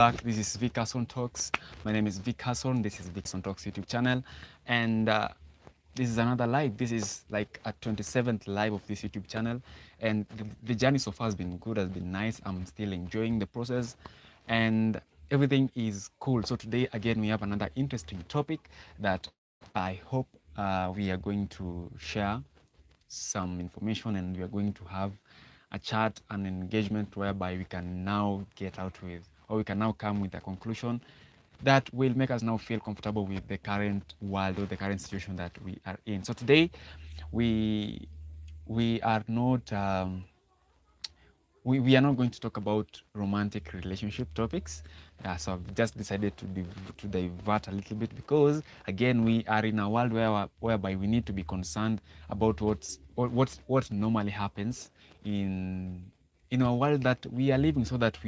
back. This is Vick Hason Talks. My name is Vick Hason. This is Vick Hason Talks YouTube channel, and this is another live. This is like a 27th live of this YouTube channel, and the journey so far has been good, has been nice. I'm still enjoying the process, and everything is cool. So today again we have another interesting topic that I hope we are going to share some information, and we are going to have a chat and engagement whereby we can now get out with, or we can now come with a conclusion that will make us now feel comfortable with the current world or the current situation that we are in. So today we we are not we are not going to talk about romantic relationship topics. So I've just decided to divert a little bit because, again, we are in a world whereby we need to be concerned about what normally happens in in our world that we are living, so that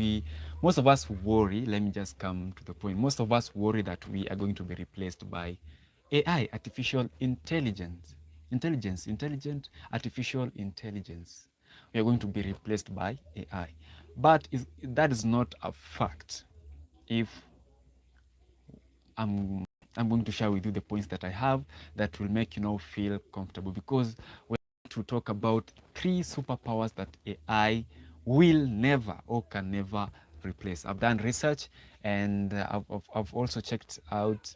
most of us worry. Let me just come to the point. Most of us worry that we are going to be replaced by AI, artificial intelligent artificial intelligence. We are going to be replaced by AI. But that is not a fact. If I'm I'm going to share with you the points that I have that will make you now feel comfortable, because we're going to talk about 3 superpowers that AI will never or can never replace. I've done research, and I've also checked out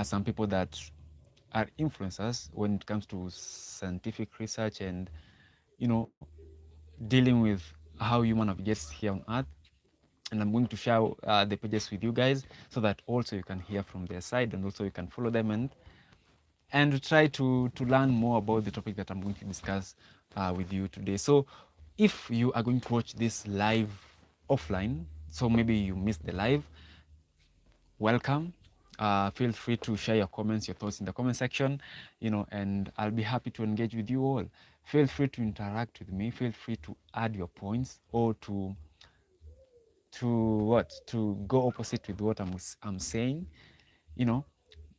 some people that are influencers when it comes to scientific research and, you know, dealing with how human navigates here on Earth. And I'm going to share the pages with you guys, so that also you can hear from their side, and also you can follow them and try to learn more about the topic that I'm going to discuss with you today. So if you are going to watch this live offline, so maybe you missed the live, welcome. Feel free to share your comments, your thoughts in the comment section, and I'll be happy to engage with you all. Feel free to interact with me. Feel free to add your points, or to go opposite with what I'm saying, you know,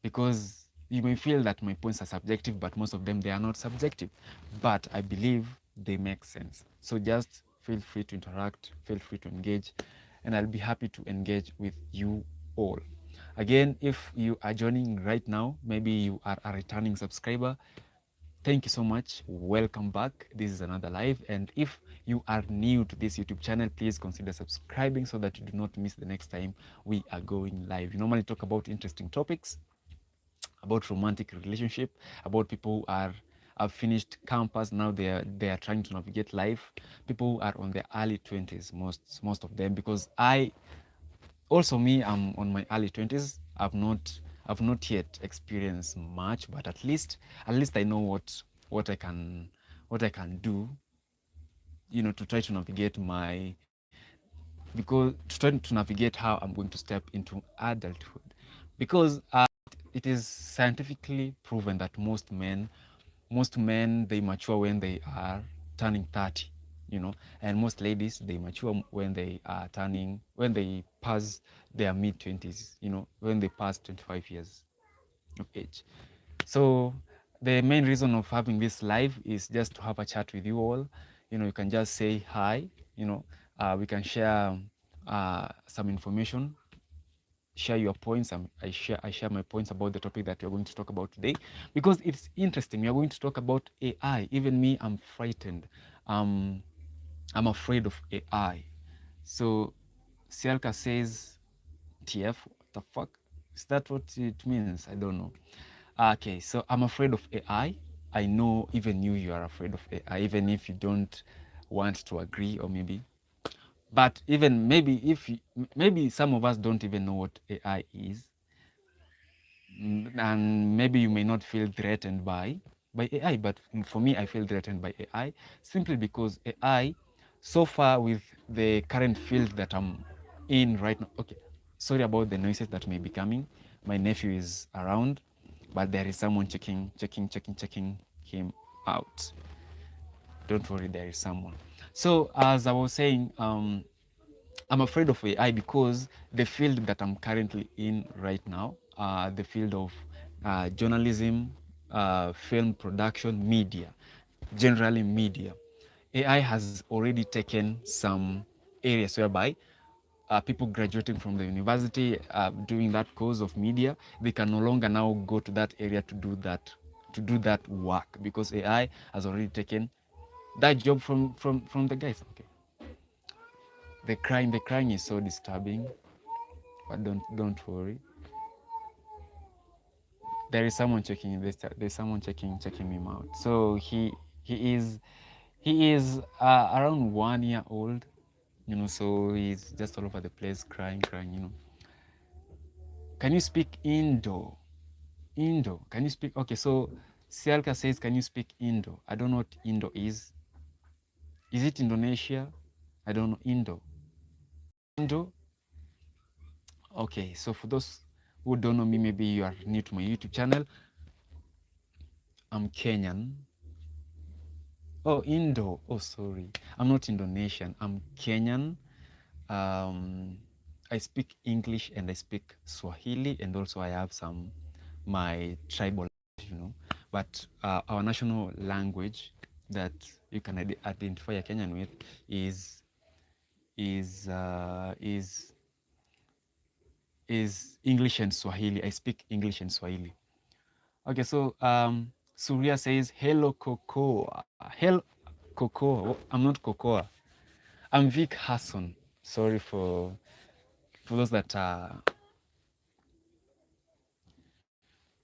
because you may feel that my points are subjective, but most of them, they are not subjective, but I believe they make sense. So just feel free to interact, feel free to engage, and I'll be happy to engage with you all. Again, if you are joining right now, maybe you are a returning subscriber, thank you so much. Welcome back. This is another live. And if you are new to this YouTube channel, please consider subscribing so that you do not miss the next time we are going live. We normally talk about interesting topics, about romantic relationship, about people who have finished campus, now they are trying to navigate life. People who are on their early 20s, most of them, because I'm on my early 20s. I've not yet experienced much, but at least I know what I can do, to try to navigate how I'm going to step into adulthood. Because it is scientifically proven that most men, they mature when they are turning 30, and most ladies, they mature when they pass their mid 20s, when they pass 25 years of age. So the main reason of having this live is just to have a chat with you all. You can just say hi. We can share some information, share your points. I share my points about the topic that we're going to talk about today, because it's interesting. We are going to talk about AI. Even me, I'm frightened. I'm afraid of AI. So Sialka says, TF, what the fuck? Is that what it means? I don't know. Okay, so I'm afraid of AI. I know even you are afraid of AI, even if you don't want to agree, or maybe. But even maybe some of us don't even know what AI is. And maybe you may not feel threatened by AI, but for me, I feel threatened by AI, simply because AI, so far, with the current field that I'm in right now. Okay, sorry about the noises that may be coming. My nephew is around, but there is someone checking him out. Don't worry, there is someone. So as I was saying, I'm afraid of AI because the field that I'm currently in right now, the field of journalism, film production, media, generally media, AI has already taken some areas whereby people graduating from the university doing that course of media, they can no longer now go to that area to do that work because AI has already taken that job from the guys. Okay, the crying is so disturbing, but don't worry. There is someone checking this. There's someone checking him out. So he is he is around 1 year old, you know. So he's just all over the place, crying, you know. Can you speak Indo? Indo? Can you speak? Okay, so Sialka says, can you speak Indo? I don't know what Indo is. Is it Indonesia? I don't know. Indo. Indo. Okay, so for those who don't know me, maybe you are new to my YouTube channel. I'm Kenyan. Oh, Indo. Oh, sorry. I'm not Indonesian. I'm Kenyan. Um, I speak English and I speak Swahili, and also I have my tribal, you know. But our national language that you can identify a Kenyan with is is uh, is is English and Swahili. I speak English and Swahili. Okay, so Surya says, hello, Cocoa. Hello, Cocoa. I'm not Cocoa. I'm Vick Hason. Sorry for those that are...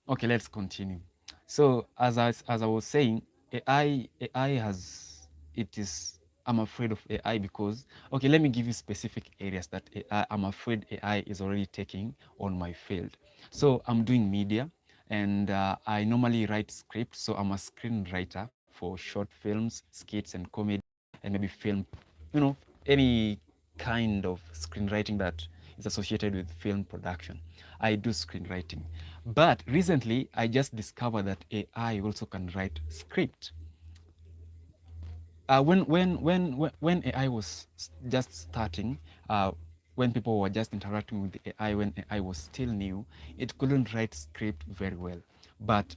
Okay, let's continue. So as I was saying, AI has it is I'm afraid of AI because, okay, let me give you specific areas that I'm afraid AI is already taking on my field. So I'm doing media, and I normally write scripts. So I'm a screenwriter for short films, skits, and comedy, and maybe film, you know, any kind of screenwriting that is associated with film production. I do screenwriting. But recently, I just discovered that AI also can write script. When AI was just starting, when people were just interacting with the AI, when AI was still new, it couldn't write script very well. But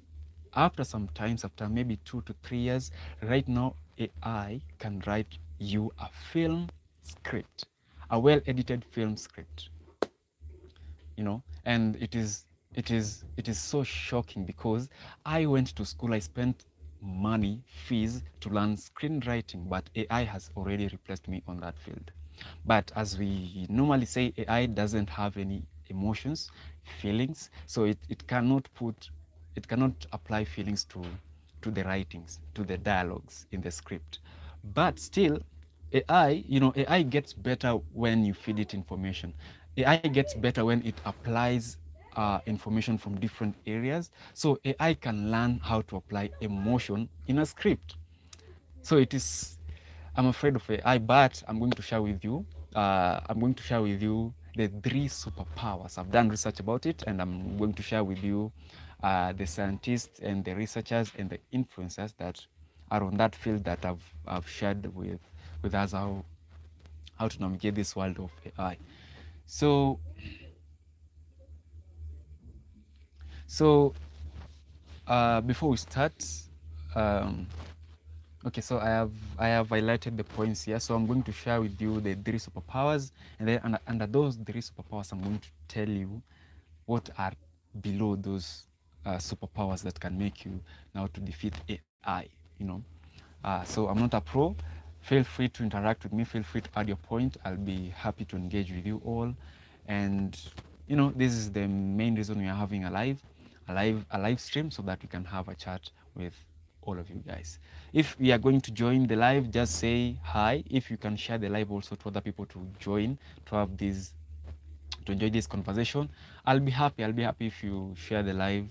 after some times, after maybe 2 to 3 years, right now AI can write you a film script, a well-edited film script, you know. And it is so shocking because I went to school, I spent money, fees to learn screenwriting, but AI has already replaced me on that field. But as we normally say, AI doesn't have any emotions, feelings, so it cannot apply feelings to the writings, to the dialogues in the script. But still, AI, you know, AI gets better when you feed it information. AI gets better when it applies information from different areas. So AI can learn how to apply emotion in a script. So I'm afraid of AI, but I'm going to share with you. I'm going to share with you the 3 superpowers. I've done research about it, and I'm going to share with you the scientists and the researchers and the influencers that are on that field that I've shared with us how to navigate this world of AI. So so before we start, um, okay, so I have highlighted the points here. So I'm going to share with you the 3 superpowers, and then under those 3 superpowers, I'm going to tell you what are below those superpowers that can make you now to defeat AI. You know, so I'm not a pro. Feel free to interact with me. Feel free to add your point. I'll be happy to engage with you all. And you know, this is the main reason we are having a live stream, so that we can have a chat with all of you guys. If you are going to join the live, just say hi. If you can share the live also to other people to join, to have this, to enjoy this conversation, I'll be happy. I'll be happy if you share the live.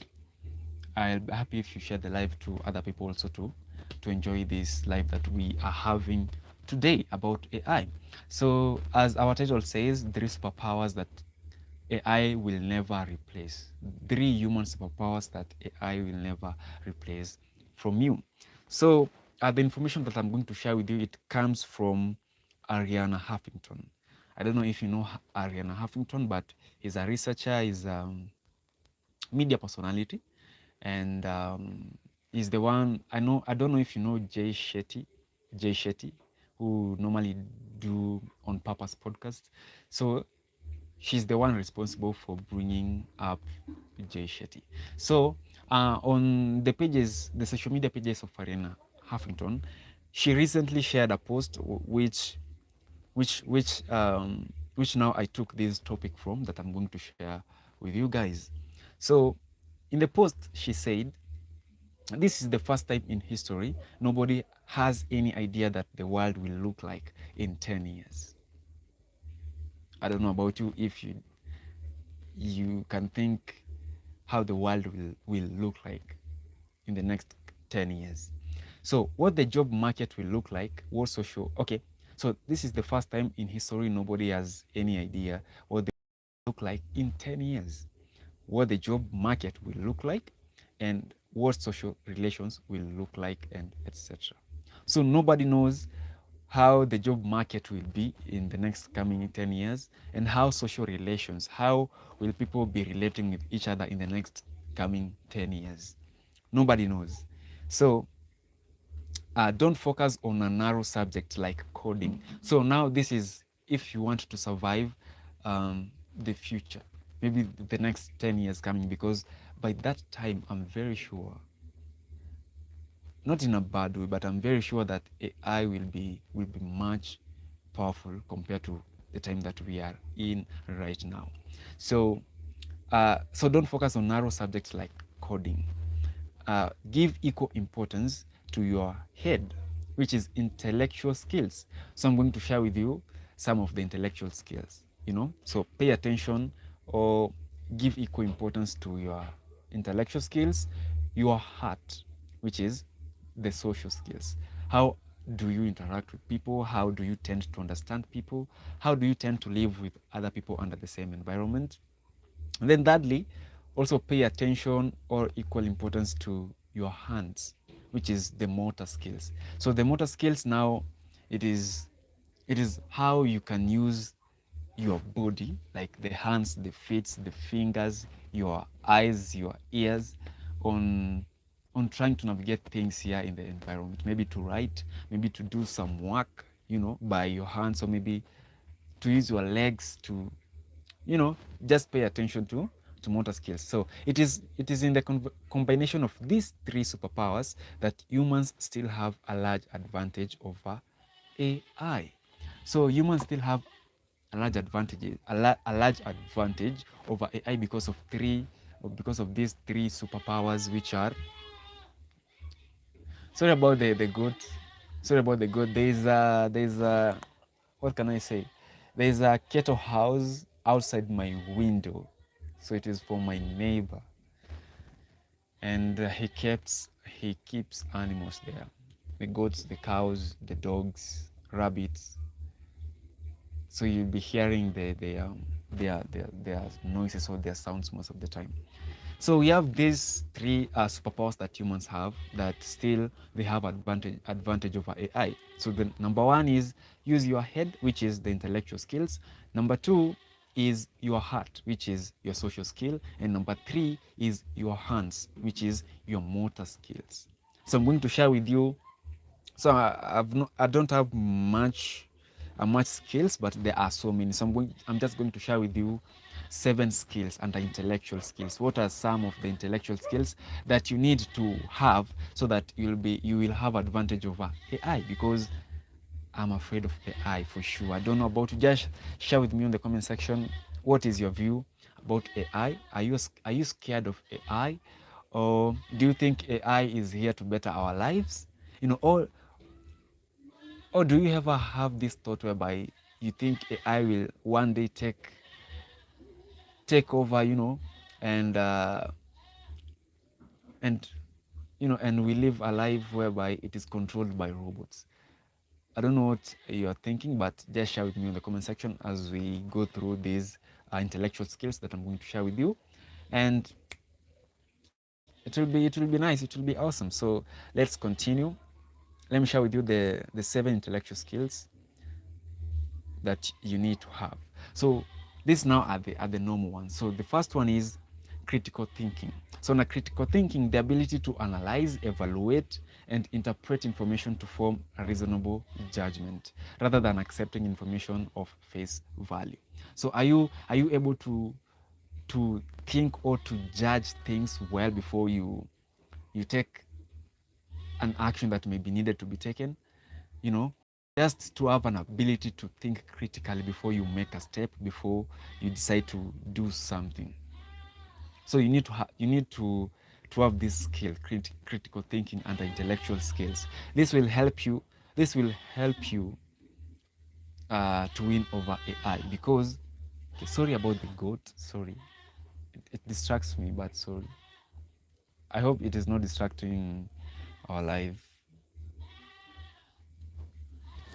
I'll be happy if you share the live to other people also to enjoy this live that we are having today about AI. So as our title says, 3 superpowers that AI will never replace. 3 human superpowers that AI will never replace from you. So the information that I'm going to share with you, it comes from Ariana Huffington. I don't know if you know Ariana Huffington, but he's a researcher, he's media personality, and he's the one I know. I don't know if you know Jay Shetty, who normally do On Purpose podcast. So she's the one responsible for bringing up Jay Shetty. So on the pages, the social media pages of Ariana Huffington, she recently shared a post which now I took this topic from that I'm going to share with you guys. So in the post, she said, this is the first time in history nobody has any idea that the world will look like in 10 years. I don't know about you, if you can think how the world will look like in the next 10 years. So what the job market will look like, what social, okay, so this is the first time in history nobody has any idea what they look like in 10 years, what the job market will look like, and what social relations will look like, and etc. So nobody knows how the job market will be in the next coming 10 years, and how social relations, how will people be relating with each other in the next coming 10 years. Nobody knows. So don't focus on a narrow subject like coding. So now this is if you want to survive the future, maybe the next 10 years coming, because by that time, I'm very sure, not in a bad way, but I'm very sure that AI will be much powerful compared to the time that we are in right now. So so don't focus on narrow subjects like coding. Give equal importance to your head, which is intellectual skills. So I'm going to share with you some of the intellectual skills, So pay attention, or give equal importance to your intellectual skills, your heart, which is the social skills. How do you interact with people? How do you tend to understand people? How do you tend to live with other people under the same environment? And then thirdly, also pay attention or equal importance to your hands, which is the motor skills. So the motor skills now, it is how you can use your body, like the hands, the feet, the fingers, your eyes, your ears, on trying to navigate things here in the environment. Maybe to write, maybe to do some work, by your hands, or maybe to use your legs to, just pay attention to motor skills. So it is in the combination of these three superpowers that humans still have a large advantage over AI. So humans still have a large advantage, a large advantage over AI because of these three superpowers, which are, sorry about the goat. Sorry about the goat. There's a what can I say? There's a kettle house outside my window, so it is for my neighbor, and he keeps animals there: the goats, the cows, the dogs, rabbits. So you'll be hearing their noises or their sounds most of the time. So we have these three superpowers that humans have, that still they have advantage over AI. So the number one is use your head, which is the intellectual skills. Number two is your heart, which is your social skill. And number three is your hands, which is your motor skills. So I'm going to share with you. So I don't have much skills, but there are so many. So I'm just going to share with you 7 skills under intellectual skills. What are some of the intellectual skills that you need to have so that you will have advantage over AI? Because I'm afraid of AI for sure. I don't know about you. Just share with me in the comment section, what is your view about AI? Are you scared of AI, or do you think AI is here to better our lives? Or do you ever have this thought whereby you think AI will one day take over, and and we live a life whereby it is controlled by robots? I don't know what you're thinking, but just share with me in the comment section as we go through these intellectual skills that I'm going to share with you, and it will be nice. It will be awesome. So let's continue. Let me share with you the 7 intellectual skills that you need to have. So these now are the normal ones. So the first one is critical thinking. So now critical thinking, the ability to analyze, evaluate, and interpret information to form a reasonable judgment rather than accepting information of face value. So are you able to think or to judge things well before you take an action that may be needed to be taken? You know, just to have an ability to think critically before you make a step, before you decide to do something. So you need to have this skill, critical thinking and intellectual skills. This will help you. This will help you to win over AI because, okay, sorry about the goat. Sorry, it distracts me, but sorry. I hope it is not distracting our life.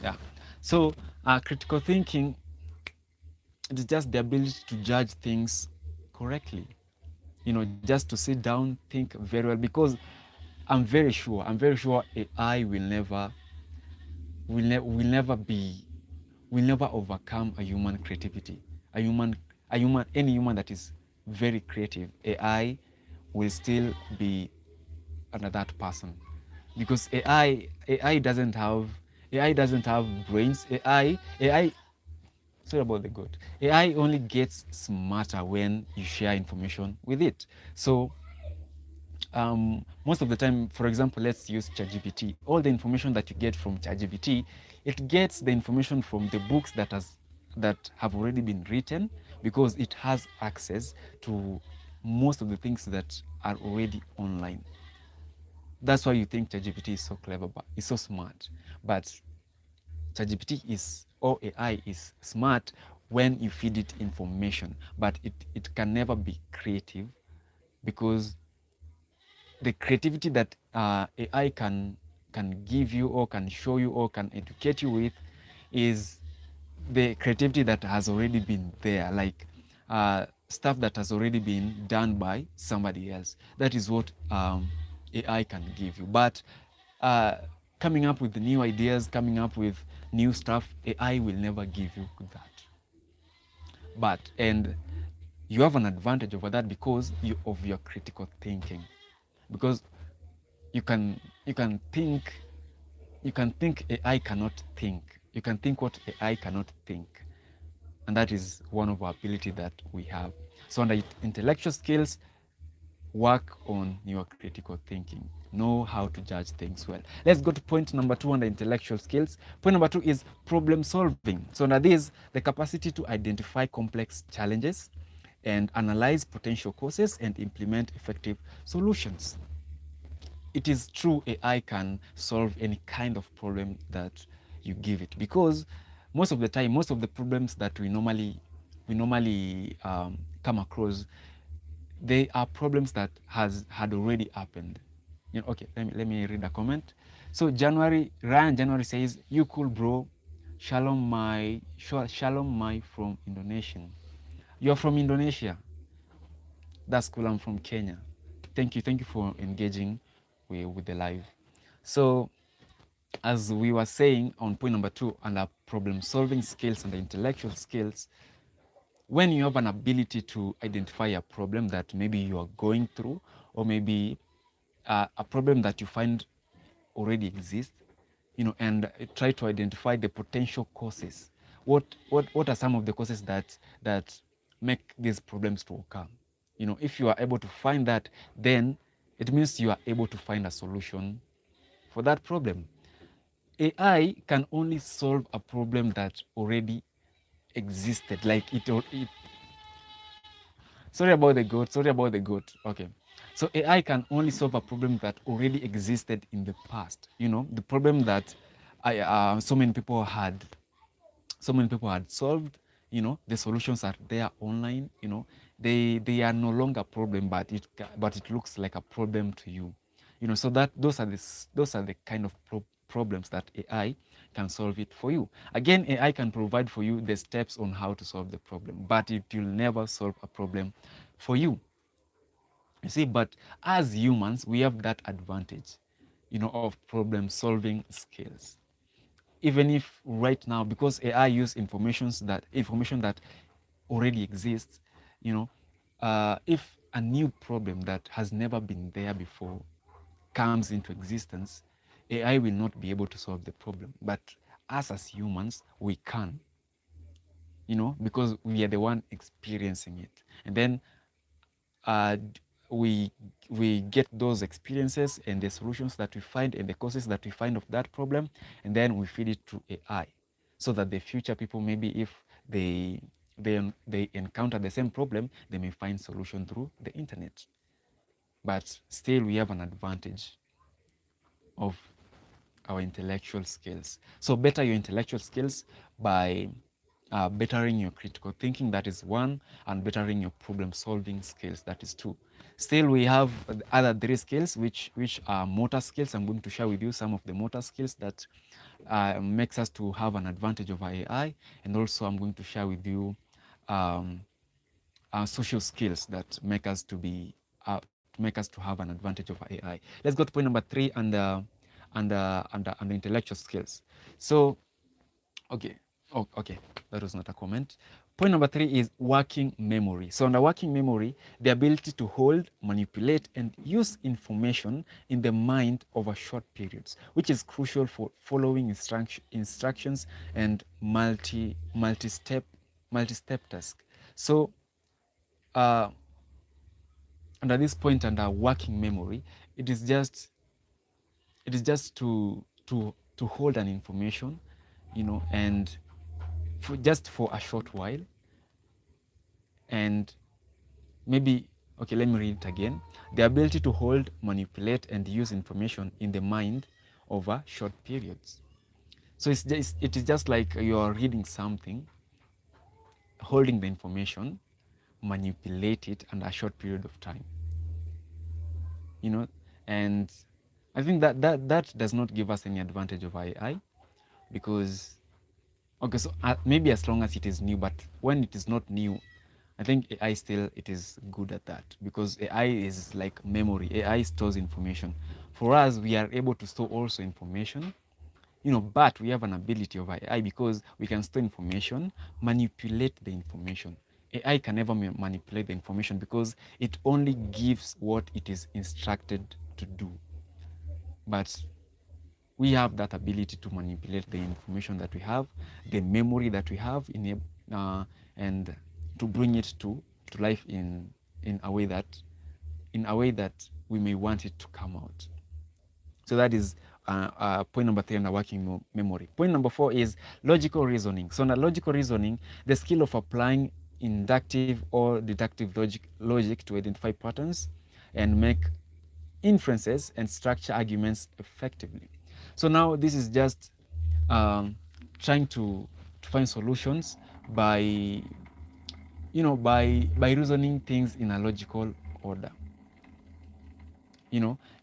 Yeah. So critical thinking, it is just the ability to judge things correctly. Just to sit down, think very well, because I'm very sure AI will never be will never overcome a human creativity. Any human that is very creative, AI will still be under that person, because AI doesn't have brains. AI Sorry about the goat. AI only gets smarter when you share information with it. So most of the time, for example, let's use ChatGPT. All the information that you get from ChatGPT, it gets the information from the books that have already been written, because it has access to most of the things that are already online. That's why you think ChatGPT is so clever, but it's so smart. But ChatGPT is, or AI is smart when you feed it information, but it can never be creative, because the creativity that AI can give you, or can show you, or can educate you with, is the creativity that has already been there, like stuff that has already been done by somebody else. That is what AI can give you. But uh, coming up with new ideas, coming up with new stuff, AI will never give you that. And you have an advantage over that because of your critical thinking, because you can you can think you can think AI cannot think. You can think what AI cannot think, and that is one of our ability that we have. So under intellectual skills, work on your critical thinking. Know how to judge things well. Let's go to point number 2 under intellectual skills. Point number 2 is problem solving. So under this, the capacity to identify complex challenges and analyze potential causes and implement effective solutions. It is true AI can solve any kind of problem that you give it, because most of the time, most of the problems that we normally come across, they are problems that had already happened. Okay, let me read a comment. So Ryan January says, "You cool, bro. Shalom, my from Indonesia. You're from Indonesia. That's cool. I'm from Kenya. Thank you for engaging with the live." So as we were saying on point number 2, under problem solving skills and the intellectual skills, when you have an ability to identify a problem that maybe you are going through, or maybe a problem that you find already exists, and try to identify the potential causes. What are some of the causes that make these problems to occur? If you are able to find that, then it means you are able to find a solution for that problem. AI can only solve a problem that already existed, like it. Sorry about the goat. Sorry about the goat. Okay. So AI can only solve a problem that already existed in the past. The problem that so many people had solved. The solutions are there online. They are no longer a problem, but it looks like a problem to you. So that those are the kind of problems that AI can solve it for you. Again, AI can provide for you the steps on how to solve the problem, but it will never solve a problem for you. You see, but as humans, we have that advantage, of problem solving skills. Even if right now, because AI use information that already exists, if a new problem that has never been there before comes into existence, AI will not be able to solve the problem. But us as humans, we can, because we are the one experiencing it. And then uh, we we get those experiences and the solutions that we find and the causes that we find of that problem, and then we feed it to AI, so that the future people, maybe if they encounter the same problem, they may find solution through the internet. But still, we have an advantage of our intellectual skills. So better your intellectual skills by bettering your critical thinking, that is one, and bettering your problem solving skills, that is two. Still, we have the other three skills, which are motor skills. I'm going to share with you some of the motor skills that makes us to have an advantage over AI, and also I'm going to share with you um, social skills that make us to have an advantage over AI. Let's go to point number three, and the intellectual skills. So, okay, okay, that was not a comment. Point number three is working memory. So under working memory, the ability to hold, manipulate, and use information in the mind over short periods, which is crucial for following instructions and multi-step task. So uh, under this point, under working memory, it is just to hold an information, and just for a short while, and maybe, okay, let me read it again. The ability to hold, manipulate, and use information in the mind over short periods. So it is just like you are reading something, holding the information, manipulate it under a short period of time. And I think that does not give us any advantage over AI, because, okay, so maybe as long as it is new, but when it is not new, I think AI still, it is good at that, because AI is like memory. AI stores information. For us, we are able to store also information, but we have an ability over AI, because we can store information, manipulate the information. AI can never manipulate the information, because it only gives what it is instructed to do. But we have that ability to manipulate the information that we have, the memory that we have, and to bring it to life in a way that we may want it to come out. So that is point number three under working memory. Point number four is logical reasoning. So under logical reasoning, the skill of applying inductive or deductive logic to identify patterns and make inferences and structure arguments effectively. So now this is just trying to find solutions by by reasoning things in a logical order.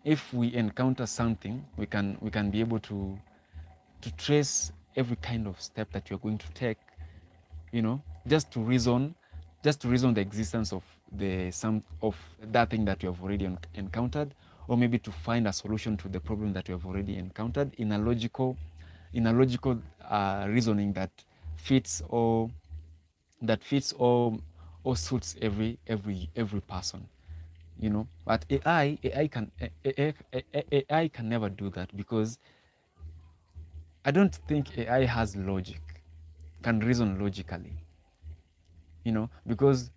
If we encounter something, we can be able to trace every kind of step that you're going to take, just to reason the existence of that thing that you have already encountered, or maybe to find a solution to the problem that you have already encountered in a logical reasoning that fits or suits every person. But AI can never do that, because I don't think AI has logic, can reason logically, because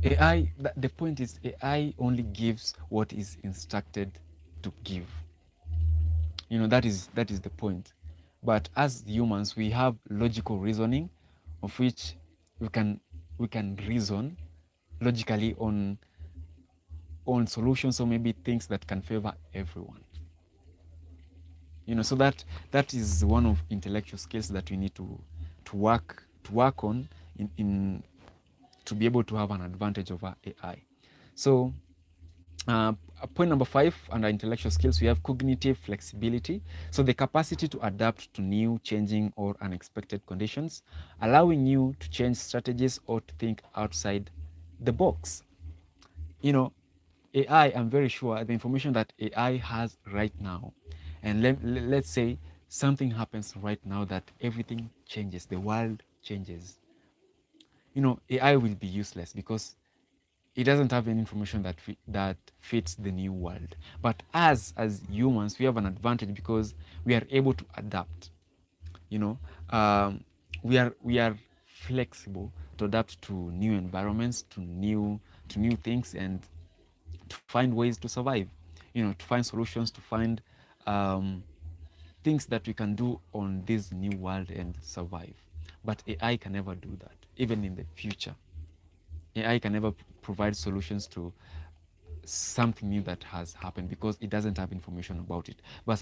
the point is, AI only gives what is instructed to give. That is the point. But as humans, we have logical reasoning, of which we can reason logically on solutions, or maybe things that can favor everyone. So that is one of intellectual skills that we need to work on in to be able to have an advantage over AI. So point number five, under intellectual skills, we have cognitive flexibility. So the capacity to adapt to new, changing, or unexpected conditions, allowing you to change strategies or to think outside the box. AI, I'm very sure the information that AI has right now, and let's say something happens right now that everything changes, the world changes. AI will be useless, because it doesn't have any information that fits the new world. But us as humans, we have an advantage because we are able to adapt. You know, um, we are flexible to adapt to new environments, to new things, and to find ways to survive. To find solutions, to find um, things that we can do on this new world and survive. But AI can never do that, even in the future. AI can never provide solutions to something new that has happened because it doesn't have information about it. But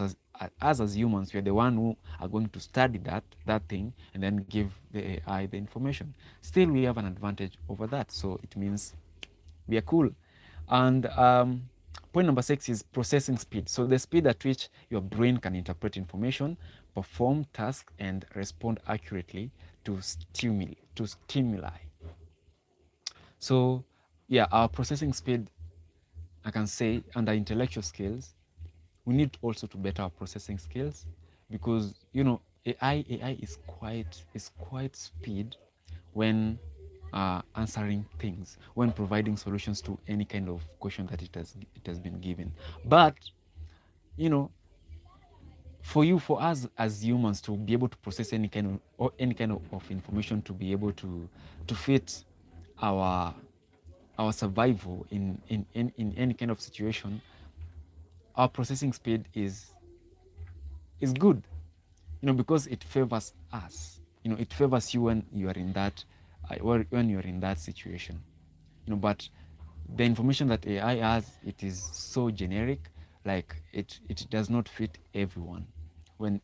as humans, we are the one who are going to study that thing and then give the AI the information. Still, we have an advantage over that. So it means we are cool. And point number 6 is processing speed. So the speed at which your brain can interpret information, perform tasks, and respond accurately to stimuli. So yeah, our processing speed, I can say, under intellectual skills, we need also to better our processing skills because AI is quite speed when answering things, when providing solutions to any kind of question that it has been given. But you know, for us as humans to be able to process any kind of information, to be able to fit our our survival in any kind of situation, our processing speed is good, because it favors us. It favors you when you are in that when you are in that situation. But the information that AI has, it is so generic, like it does not fit everyone. When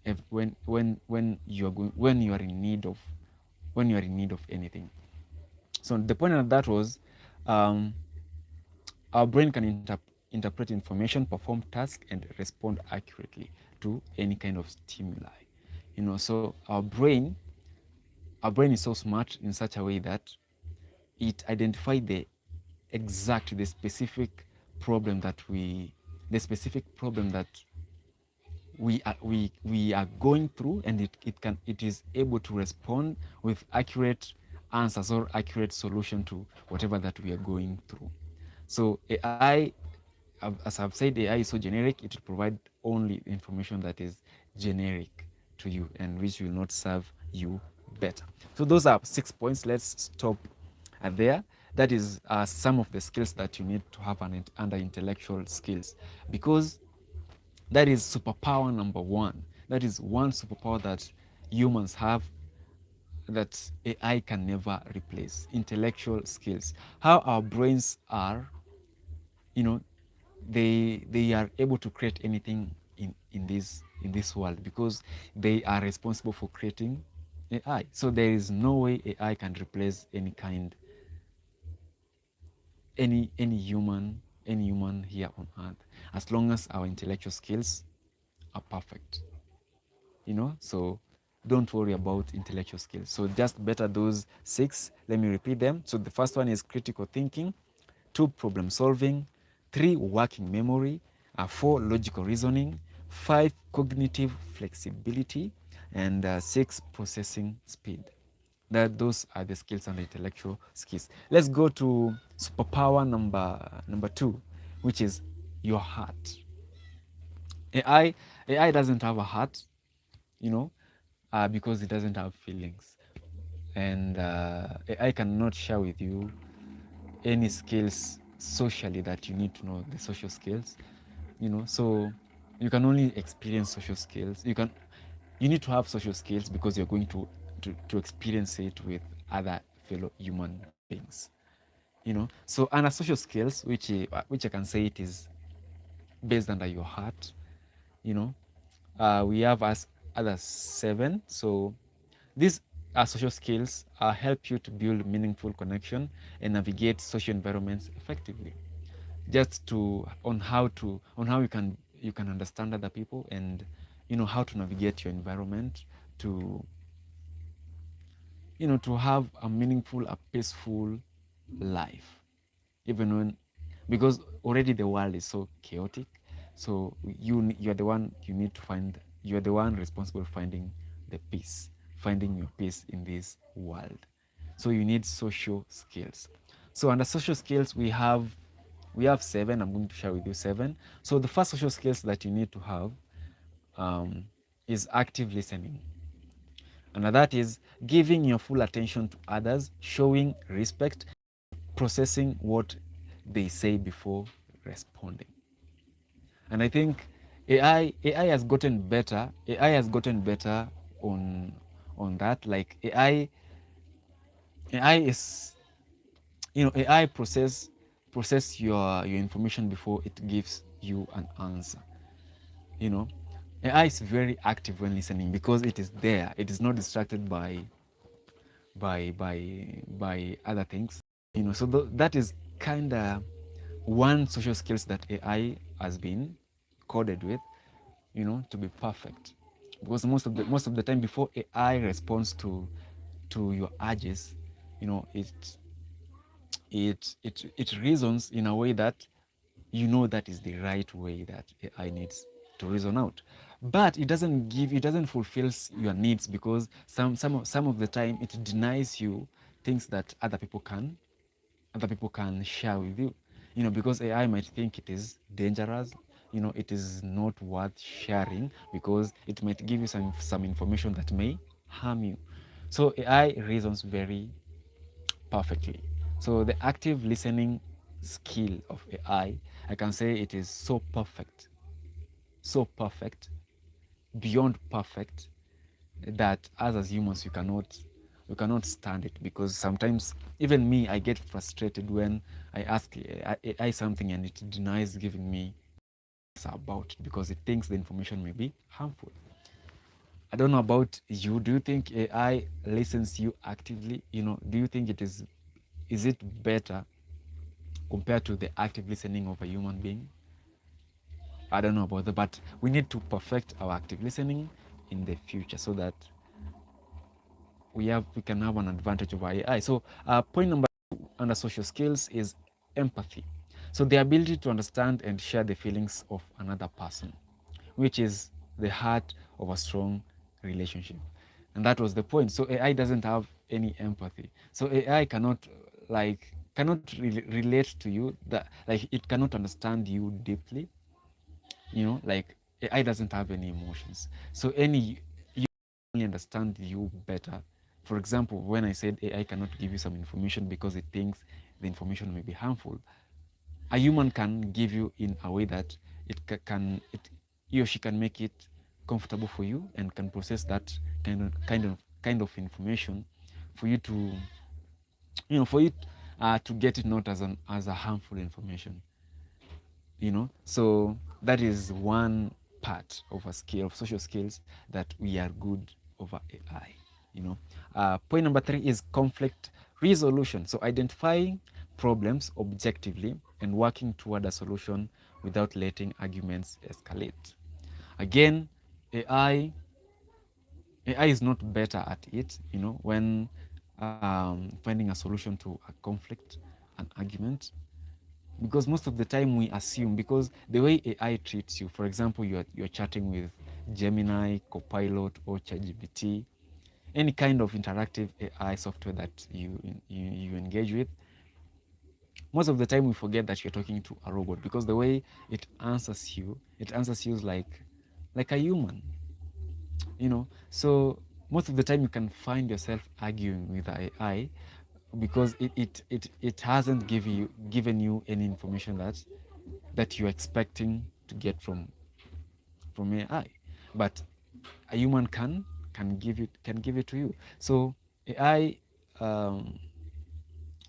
you are going when you are in need of anything. So the point of that was, um, our brain can interpret information, perform tasks, and respond accurately to any kind of stimuli. So our brain is so smart in such a way that it identifies the specific problem that we are going through, and it is able to respond with accurate answers or accurate solution to whatever that we are going through. So AI, as I've said, AI is so generic, it will provide only information that is generic to you and which will not serve you better. So those are 6 points. Let's stop there. That is some of the skills that you need to have under intellectual skills, because that is superpower number one. That is one superpower that humans have that AI can never replace: intellectual skills. How our brains are, you know, they are able to create anything in this world because they are responsible for creating AI. So there is no way AI can replace any human here on earth, as long as our intellectual skills are perfect. So don't worry about intellectual skills. So just better those 6. Let me repeat them. So the first one is critical thinking, 2, problem solving, 3, working memory, 4, logical reasoning, 5, cognitive flexibility, and 6, processing speed. Those are the skills and the intellectual skills. Let's go to superpower number 2, which is your heart. AI doesn't have a heart, because it doesn't have feelings, and AI cannot share with you any skills socially that you need to know, the social skills. So you can only experience social skills. You need to have social skills because you're going to experience it with other fellow human beings. So under social skills, which I can say it is based under your heart. you know we have as other 7. So these social skills help you to build meaningful connection and navigate social environments effectively. Just on how you can understand other people, and how to navigate your environment to to have a meaningful, a peaceful life, even when, because already the world is so chaotic. So you're the one you need to find you're the one responsible for finding your peace in this world. So you need social skills. So under social skills, we have seven. I'm going to share with you seven. So the first social skills that you need to have um, is active listening. And that is giving your full attention to others, showing respect, processing what they say before responding. And I think AI has gotten better. AI has gotten better on that. Like AI is, AI process your information before it gives you an answer. You know, AI is very active when listening because it is there. It is not distracted by other things. So that is kind of one social skills that AI has been coded with, to be perfect. Because most of the time before AI responds to your urges, it reasons in a way that that is the right way that AI needs to reason out. But it doesn't fulfill your needs because some of the time it denies you things that other people can share with you. Because AI might think it is dangerous, it is not worth sharing because it might give you some information that may harm you. So AI reasons very perfectly. So the active listening skill of AI, I can say it is so perfect, beyond perfect, that us as humans we cannot stand it, because sometimes even me, I get frustrated when I ask AI something and it denies giving me about it because it thinks the information may be harmful. I don't know about you. Do you think AI listens you actively? Do you think is it better compared to the active listening of a human being? I don't know about that, but we need to perfect our active listening in the future so that we can have an advantage over AI. So point number two under social skills is empathy. So the ability to understand and share the feelings of another person, which is the heart of a strong relationship. And that was the point. So AI doesn't have any empathy. So AI cannot relate to you, that like it cannot understand you deeply. Like AI doesn't have any emotions. So you only understand you better. For example, when I said AI cannot give you some information because it thinks the information may be harmful, a human can give you in a way that he or she can make it comfortable for you and can process that kind of information for you to to get it not as a harmful information. So that is one part of a skill of social skills that we are good over AI. Point number three is conflict resolution. So identifying problems objectively and working toward a solution without letting arguments escalate. Again, ai AI is not better at it, when finding a solution to a conflict, an argument, because most of the time we assume, because the way AI treats you, for example, you're chatting with Gemini, Copilot, or ChatGPT, any kind of interactive AI software that you engage with, most of the time we forget that you're talking to a robot, because the way it answers you is like a human. So most of the time you can find yourself arguing with the AI because it hasn't given you any information that you're expecting to get from AI, but a human can give it to you. So AI um,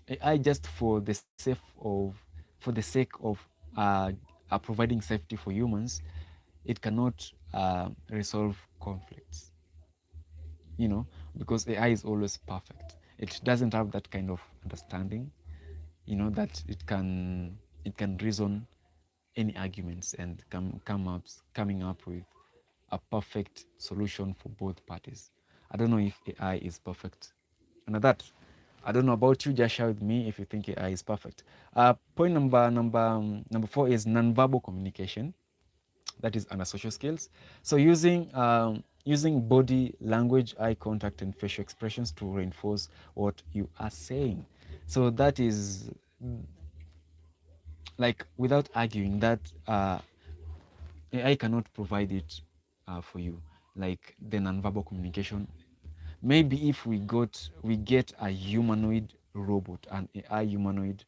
AI, just for the sake of providing safety for humans, it cannot resolve conflicts. Because AI is always perfect. It doesn't have that kind of understanding. That it can reason any arguments and coming up with a perfect solution for both parties. I don't know if AI is perfect. And that, I don't know about you. Just share with me if you think AI is perfect. Point number four is nonverbal communication. That is under social skills. So using body language, eye contact, and facial expressions to reinforce what you are saying. So that is like, without arguing that AI cannot provide it for you, like the nonverbal communication. Maybe if we get a humanoid robot, an AI humanoid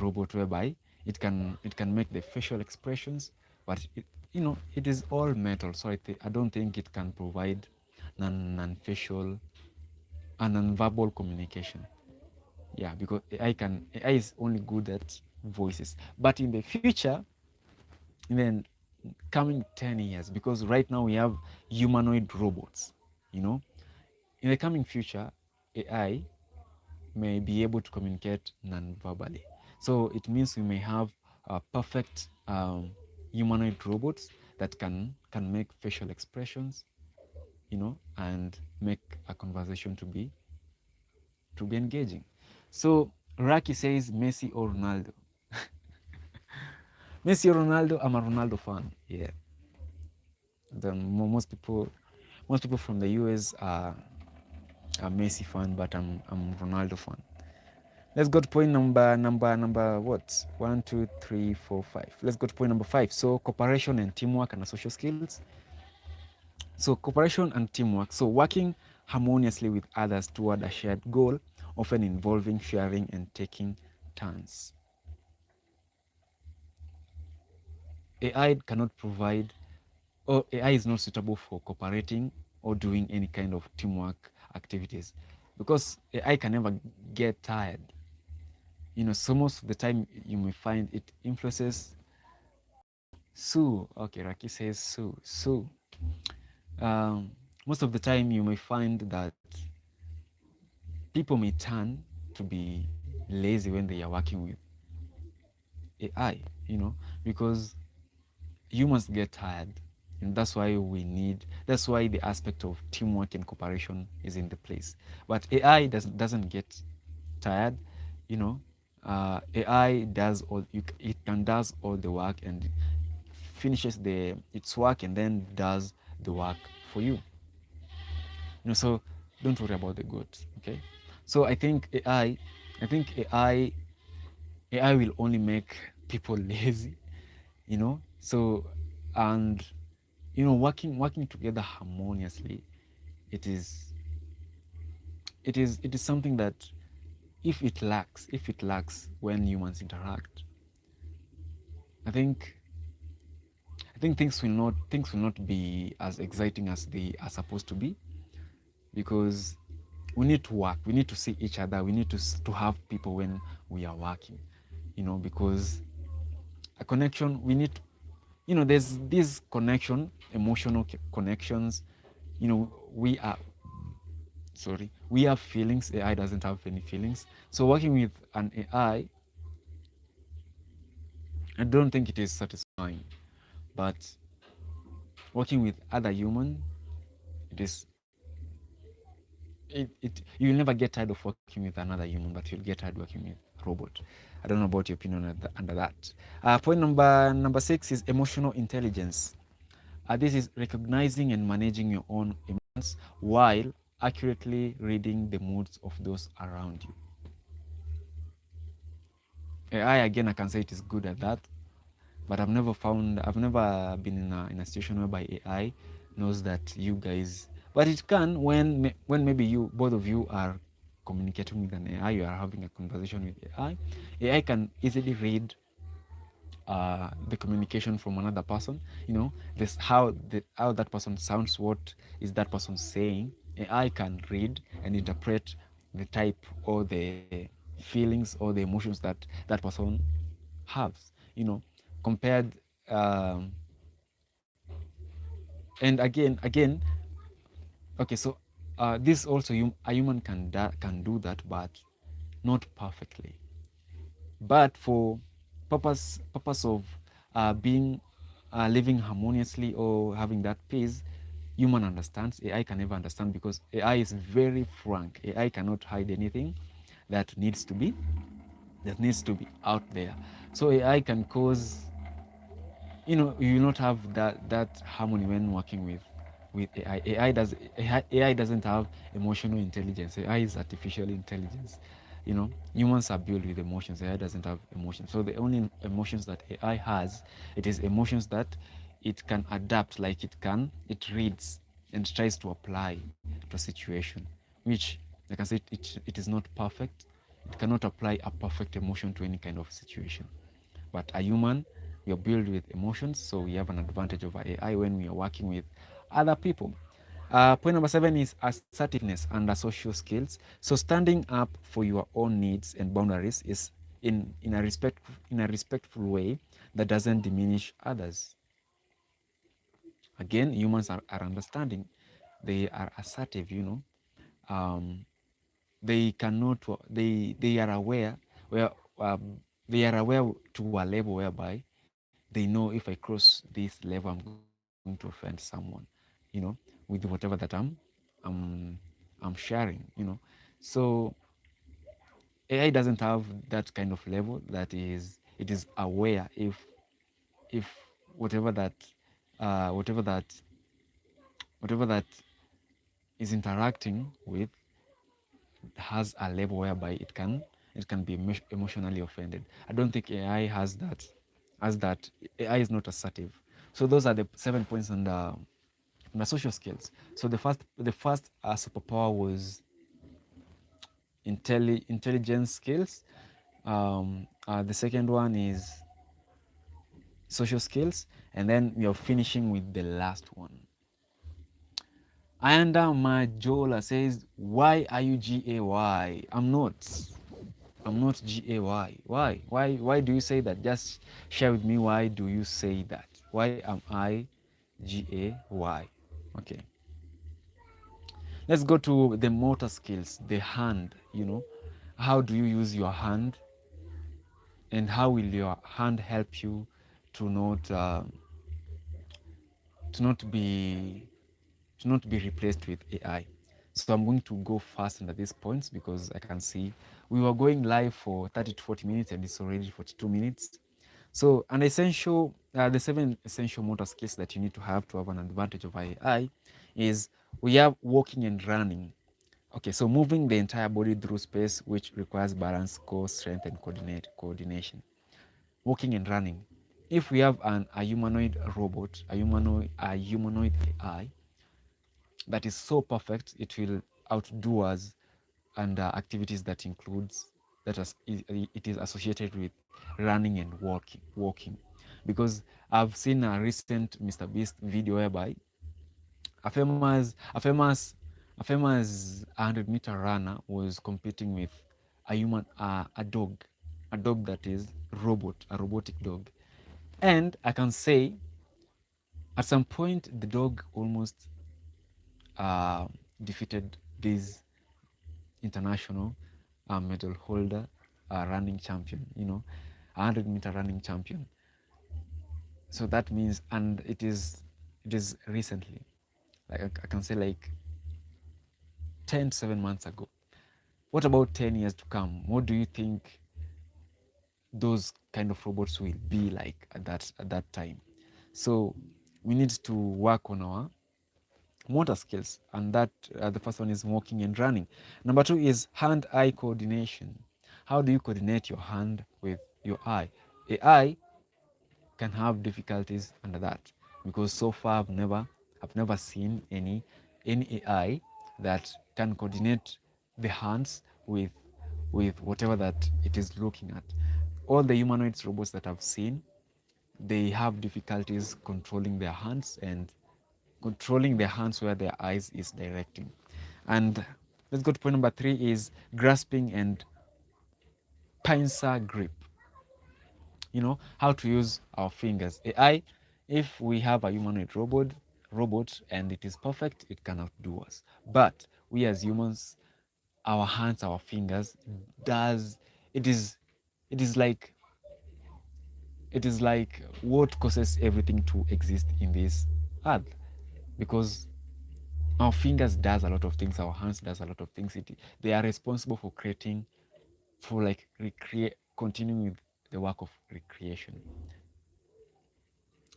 robot, whereby it can make the facial expressions, but it is all metal, so I don't think it can provide non-facial and non-verbal communication. Yeah, because AI is only good at voices. But in the future, in the coming 10 years, because right now we have humanoid robots, you know, in the coming future, AI may be able to communicate non-verbally. So it means we may have perfect humanoid robots that can make facial expressions, and make a conversation to be engaging. So Raki says Messi or Ronaldo. Messi or Ronaldo? I'm a Ronaldo fan. Yeah. Most people from the US are a Messi fan, but I'm Ronaldo fan. Let's go to point number what? 1, 2, 3, 4, 5. Let's go to point number 5. So cooperation and teamwork and social skills. So cooperation and teamwork. So working harmoniously with others toward a shared goal, often involving sharing and taking turns. AI cannot provide, or AI is not suitable for cooperating or doing any kind of teamwork activities, because AI can never get tired. So most of the time you may find it influences Sue. Okay, Raki says Sue. Sue. Um, Most of the time you may find that people may turn to be lazy when they are working with AI, because humans get tired. And that's why the aspect of teamwork and cooperation is in the place. But AI doesn't get tired, you know. AI does it can does all the work and finishes its work and then does the work for you. So don't worry about the goods, okay? So I think AI will only make people lazy, So, and working together harmoniously, it is it is something that if it lacks when humans interact, I think things will not be as exciting as they are supposed to be, because we need to work, we need to see each other, we need to have people when we are working, because a connection, we need, there's this connection, emotional connections, we are sorry, we have feelings. AI doesn't have any feelings. So working with an I don't think it is satisfying. But working with other human, it is you'll never get tired of working with another human, but you'll get tired working with robot. I don't know about your opinion under that. Point number 6 is emotional intelligence. This is recognizing and managing your own emotions while accurately reading the moods of those around you. AI, again, I can say it is good at that, but I've never been in a situation whereby AI knows that you guys, but it can when maybe both of you are communicating with an AI, you are having a conversation with AI can easily read the communication from another person, this how that person sounds, what is that person saying. AI can read and interpret the type or the feelings or the emotions that person has, compared, and again, okay, so this also, a human can do that, but not perfectly. But for purpose of being living harmoniously or having that peace, human understands. AI can never understand, because AI is very frank. AI cannot hide anything that needs to be out there. So AI can cause, you will not have that harmony when working with AI. AI doesn't have emotional intelligence. AI is artificial intelligence. Humans are built with emotions. AI doesn't have emotions. So the only emotions that AI has, it is emotions that it can adapt, like it reads and tries to apply to a situation, which, like I said, it is not perfect. It cannot apply a perfect emotion to any kind of situation. But a human, we are built with emotions, so we have an advantage over AI when we are working with other people. Point number 7 is assertiveness and social skills. So standing up for your own needs and boundaries is in a respectful way that doesn't diminish others. Again, humans are understanding. They are assertive. Um, they cannot. They are aware where they are aware to a level whereby they know if I cross this level, I'm going to offend someone. With whatever that I'm I'm sharing. So AI doesn't have that kind of level. That is, it is aware if whatever that uh, whatever that whatever that is interacting with has a level whereby it can be emotionally offended. I don't think AI has that. As that AI is not assertive. So those are the 7 points on the social skills. So the first superpower was intelligence skills. The second one is social skills, and then we are finishing with the last one. Ayanda Majola says, "Why are you GAY?" I'm not. I'm not GAY. Why? Why do you say that? Just share with me, why do you say that? Why am I GAY? Okay. Let's go to the motor skills, the hand. How do you use your hand, and how will your hand help you to not be replaced with AI? So I'm going to go fast under these points because I can see we were going live for 30 to 40 minutes and it's already 42 minutes. So the 7 essential motor skills that you need to have an advantage over AI is, we have walking and running. Okay, so moving the entire body through space, which requires balance, core strength, and coordination. Walking and running. If we have a humanoid robot, a humanoid AI that is so perfect, it will outdo us and activities that includes it is associated with running and walking. Because I've seen a recent Mr. Beast video whereby a famous a famous a famous 100-meter runner was competing with a dog that is a robotic dog. And I can say at some point the dog almost uh, defeated this international medal holder, running champion, 100-meter running champion. So that means, and it is recently, like I can say, like 10 to 7 months ago. What about 10 years to come? What do you think those kind of robots will be like at that time? So we need to work on our motor skills, and that the first one is walking and running. Number 2 is hand-eye coordination. How do you coordinate your hand with your eye? AI can have difficulties under that, because so far I've never seen any AI that can coordinate the hands with whatever that it is looking at. All the humanoids robots that I've seen, they have difficulties controlling their hands and controlling their hands where their eyes is directing. And let's go to point number 3 is grasping and pincer grip. How to use our fingers. AI, if we have a humanoid robot and it is perfect, it cannot do us. But we as humans, our hands, our fingers, does it is it is like it is like what causes everything to exist in this earth. Because our fingers does a lot of things, our hands does a lot of things. They are responsible for creating, for like recreate continuing with the work of recreation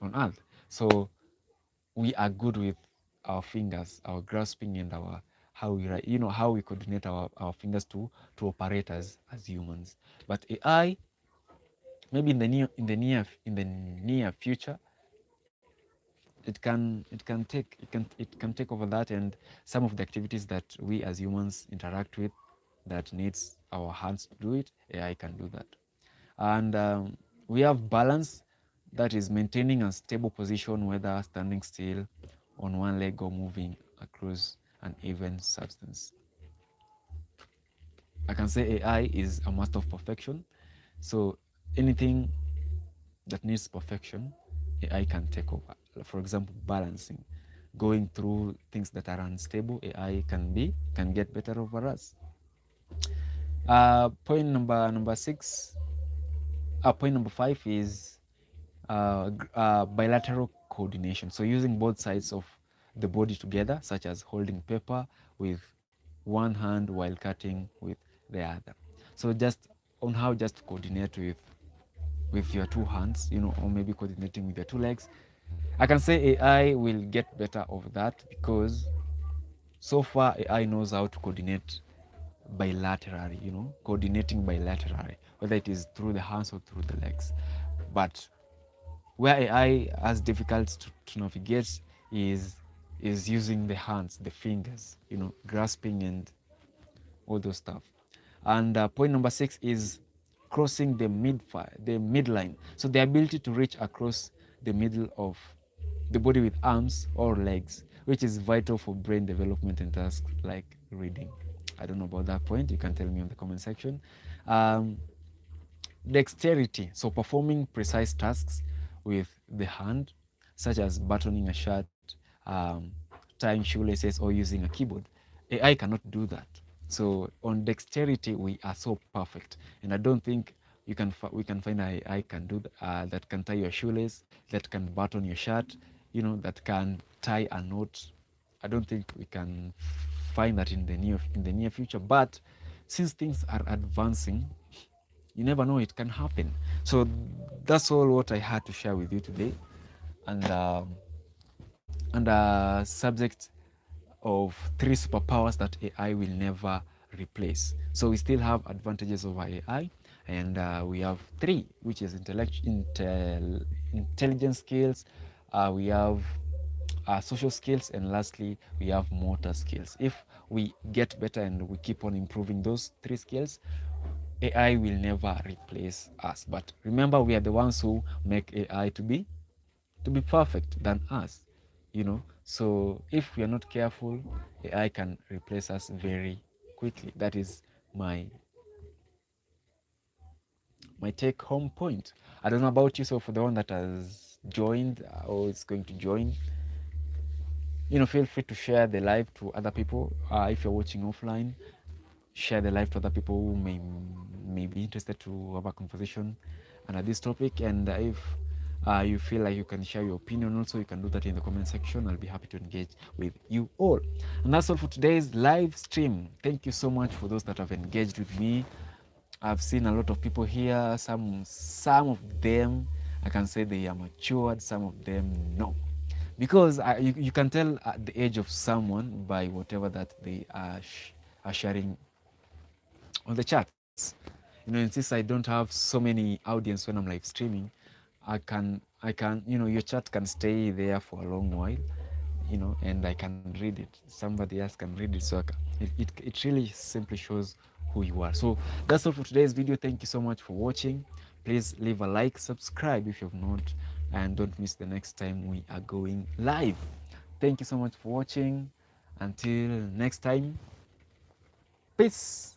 on earth. So we are good with our fingers, our grasping and our how we write, you know, how we coordinate our fingers to operate as humans. But AI, maybe in the near future, it can take over that, and some of the activities that we as humans interact with that needs our hands to do it, AI can do that. And we have balance, that is maintaining a stable position, whether standing still on one leg or moving across an even substance. I can say AI is a master of perfection. So anything that needs perfection, AI can take over. For example, balancing, going through things that are unstable, AI can get better over us. Point number six. Point number five is bilateral coordination. So using both sides of the body together, such as holding paper with one hand while cutting with the other. So just on how just to coordinate with your two hands, you know, or maybe coordinating with your two legs. I can say AI will get better of that, because so far AI knows how to coordinate bilaterally, you know, coordinating bilaterally, whether it is through the hands or through the legs. But where AI has difficult to navigate is using the hands, the fingers, you know, grasping and all those stuff. And point number six is crossing the midline. So the ability to reach across the middle of the body with arms or legs, which is vital for brain development and tasks like reading. I don't know about that point. You can tell me in the comment section. Um, Dexterity, so performing precise tasks with the hand, such as buttoning a shirt, tying shoelaces, or using a keyboard. AI cannot do that. So on dexterity, we are so perfect, and I don't think we can find a AI can do that can tie your shoelace, that can button your shirt, you know, that can tie a knot. I don't think we can find that in the near future. But since things are advancing, you never know, it can happen. So that's all what I had to share with you today. And subject of three superpowers that AI will never replace. So we still have advantages over AI, and we have three, which is intelligence skills, we have social skills, and lastly, we have motor skills. If we get better and we keep on improving those three skills, AI will never replace us. But remember, we are the ones who make AI to be perfect than us, you know. So if we are not careful, AI can replace us very quickly. That is my take home point. I don't know about you. So for the one that has joined or is going to join, you know, feel free to share the live to other people. If you're watching offline, share the live to other people who may be interested to have a conversation under this topic. And if you feel like you can share your opinion also, you can do that in the comment section. I'll be happy to engage with you all. And that's all for today's live stream. Thank you so much for those that have engaged with me. I've seen a lot of people here. Some of them, I can say they are matured, some of them no, because you can tell at the age of someone by whatever that they are sharing on the chats. You know, and since I don't have so many audience when I'm live streaming, I can, you know, your chat can stay there for a long while, you know, and I can read it. Somebody else can read it, so it really simply shows who you are. So that's all for today's video. Thank you so much for watching. Please leave a like, subscribe if you've not, and don't miss the next time we are going live. Thank you so much for watching. Until next time, peace.